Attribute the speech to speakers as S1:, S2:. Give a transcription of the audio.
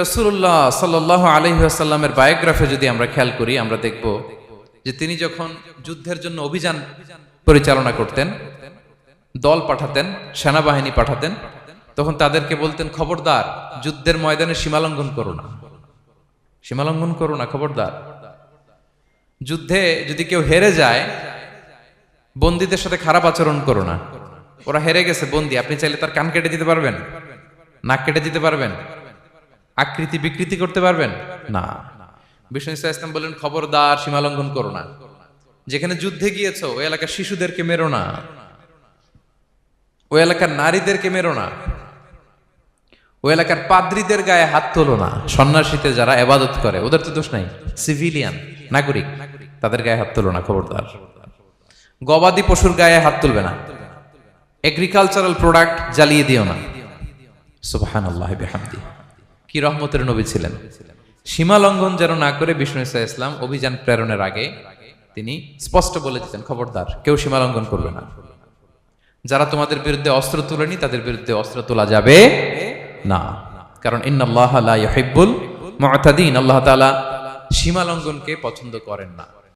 S1: রাসূলুল্লাহ সাল্লাল্লাহু আলাইহি ওয়াসাল্লামের বায়োগ্রাফি যদি আমরা খেয়াল করি, আমরা দেখব যে তিনি যখন যুদ্ধের জন্য অভিযান পরিচালনা করতেন, দল পাঠাতেন, সেনাবাহিনী পাঠাতেন, তখন তাদেরকে বলতেন, খবরদার যুদ্ধের ময়দানে সীমালঙ্ঘন করো না, সীমালঙ্ঘন করো না, খবরদার। যুদ্ধে যদি কেউ হেরে যায়, বন্দীদের সাথে খারাপ আচরণ করো না। ওরা হেরে গেছে বন্দী, আপনি চাইলে তার কান কেটে দিতে পারবেন, নাক কেটে দিতে পারবেন, আকৃতি বিকৃতি করতে পারবেন না। বিষ্ণু ইসলাম বললেন, খবরদার সীমালঙ্ঘন করো না। যেখানে যুদ্ধে গিয়েছো ওই এলাকার শিশুদেরকে মেরো না, ওই এলাকার নারীদেরকে মেরো না, ওই এলাকার পাদ্রীদের গায়ে হাত তোলো না। সন্ন্যাসীতে যারা ইবাদত করে ওদের তো দোষ নাই, সিভিলিয়ান নাগরিক, তাদের গায়ে হাত তোলো না, খবরদার। গবাদি পশুর গায়ে হাত তুলবে না, এগ্রিকালচারাল প্রোডাক্ট জ্বালিয়ে দিও না। সুবহানাল্লাহি বিহামদি। কি রহমতের নবী ছিলেন। সীমা লঙ্ঘন যেন না করে বিষ্ণু ইসলাম অভিযান প্রেরণের আগে তিনি স্পষ্ট বলে দিতেন, খবরদার কেউ সীমা লঙ্ঘন করবে না। যারা তোমাদের বিরুদ্ধে অস্ত্র তুলেনি তাদের বিরুদ্ধে অস্ত্র তোলা যাবে না, কারণ ইন্নাল্লাহা লা ইউহিব্বুল মু'তাদিন, আল্লাহ তাআলা সীমা লঙ্ঘনকে পছন্দ করেন না।